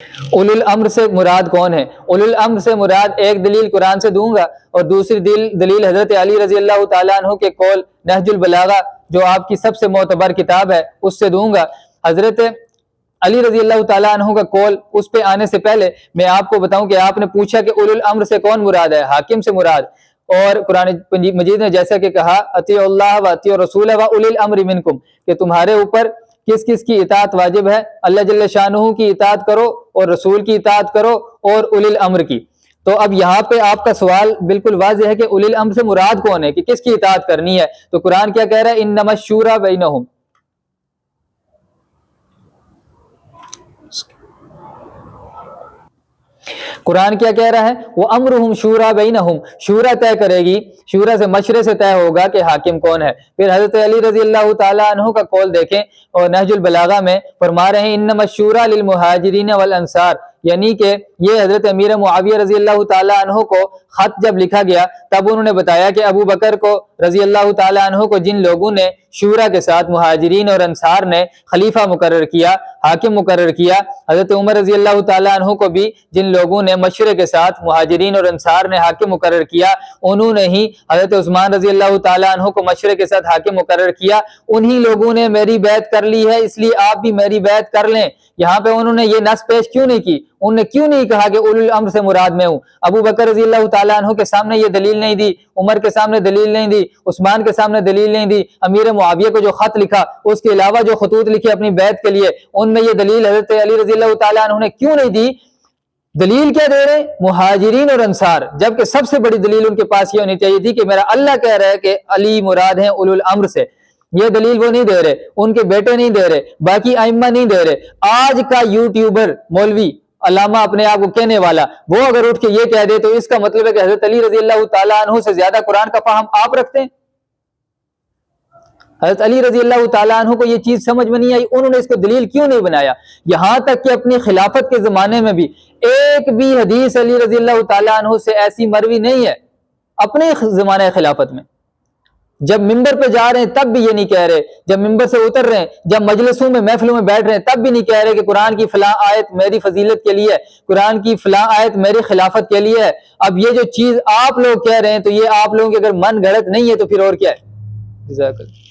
اولو الامر سے مراد کون ہے؟ اولو الامر سے مراد ایک دلیل قرآن سے دوں گا اور دوسری دلیل حضرت علی رضی اللہ تعالیٰ عنہ کے قول نہج البلاغہ جو آپ کی سب سے معتبر کتاب ہے اس سے دوں گا۔ حضرت علی رضی اللہ تعالیٰ عنہ کا قول اس پہ آنے سے پہلے میں آپ کو بتاؤں کہ آپ نے پوچھا کہ اولو الامر سے کون مراد ہے؟ حاکم سے مراد، اور قرآن مجید نے جیسا کہ کہا اطیعوا اللہ و اطیعوا الرسول و اولی الامر منکم، کہ تمہارے اوپر کس کس کی اطاعت واجب ہے؟ اللہ جل شانہ کی اطاعت کرو اور رسول کی اطاعت کرو اور اولی الامر کی۔ تو اب یہاں پہ آپ کا سوال بالکل واضح ہے کہ اولی الامر سے مراد کون ہے، کہ کس کی اطاعت کرنی ہے؟ تو قرآن کیا کہہ رہا ہے؟ انما الشورى بینہم، قرآن کیا کہہ رہا ہے؟ وَأَمْرُهُمْ شُورَى بَيْنَهُمْ، شورا طے کرے گی، شورا سے مشورے سے طے ہوگا کہ حاکم کون ہے۔ پھر حضرت علی رضی اللہ تعالیٰ عنہ کا قول دیکھیں اور نہج البلاغہ میں فرما رہے ہیں انما الشورى للمہاجرین والانصار، یعنی کہ یہ حضرت امیر معاویہ رضی اللہ تعالیٰ عنہ کو خط جب لکھا گیا تب انہوں نے بتایا کہ ابو بکر کو رضی اللہ تعالیٰ عنہ کو جن لوگوں نے شورا کے ساتھ مہاجرین اور انصار نے خلیفہ مقرر کیا، حاکم مقرر کیا، حضرت عمر رضی اللہ تعالیٰ عنہ کو بھی جن لوگوں نے مشورے کے ساتھ مہاجرین اور انصار نے حاکم مقرر کیا، انہوں نے ہی حضرت عثمان رضی اللہ تعالیٰ عنہ کو مشورے کے ساتھ حاکم مقرر کیا، انہی لوگوں نے میری بیعت کر لی ہے، اس لیے آپ بھی میری بیعت کر لیں۔ یہاں پہ انہوں نے یہ نص پیش کیوں نہیں کی؟ انہوں نے کیوں نہیں کہا کہ اولو الامر سے مراد میں ہوں؟ ابو بکر رضی اللہ تعالیٰ عنہ کے سامنے یہ دلیل نہیں دی، عمر کے سامنے دلیل نہیں دی، عثمان کے سامنے دلیل نہیں دی، امیر معاویہ کو جو خط لکھا اس کے علاوہ جو خطوط لکھے اپنی بیعت کے لیے ان میں یہ دلیل حضرت علی رضی اللہ تعالیٰ عنہ نے کیوں نہیں دی؟ دلیل کیا دے رہے؟ مہاجرین اور انصار، جبکہ سب سے بڑی دلیل ان کے پاس یہ ہونی چاہیے تھی کہ میرا اللہ کہہ رہا ہے کہ علی مراد ہیں اولو الامر سے، یہ دلیل وہ نہیں دے رہے، ان کے بیٹے نہیں دے رہے، باقی ائمہ نہیں دے رہے۔ آج کا یوٹیوبر مولوی علامہ اپنے آپ کو کہنے والا وہ اگر اٹھ کے یہ کہہ دے تو اس کا مطلب ہے کہ حضرت علی رضی اللہ تعالیٰ عنہ سے زیادہ قرآن کا فہم آپ رکھتے ہیں۔ حضرت علی رضی اللہ تعالیٰ عنہ کو یہ چیز سمجھ میں نہیں آئی، انہوں نے اس کو دلیل کیوں نہیں بنایا؟ یہاں تک کہ اپنی خلافت کے زمانے میں بھی ایک بھی حدیث علی رضی اللہ تعالیٰ عنہ سے ایسی مروی نہیں ہے اپنے زمانہ خلافت میں۔ جب ممبر پہ جا رہے ہیں تب بھی یہ نہیں کہہ رہے، جب ممبر سے اتر رہے ہیں، جب مجلسوں میں محفلوں میں بیٹھ رہے ہیں تب بھی نہیں کہہ رہے کہ قرآن کی فلاں آیت میری فضیلت کے لیے ہے، قرآن کی فلاں آیت میری خلافت کے لیے ہے۔ اب یہ جو چیز آپ لوگ کہہ رہے ہیں تو یہ آپ لوگوں کے اگر من گھڑت نہیں ہے تو پھر اور کیا ہے؟ جزاک اللہ۔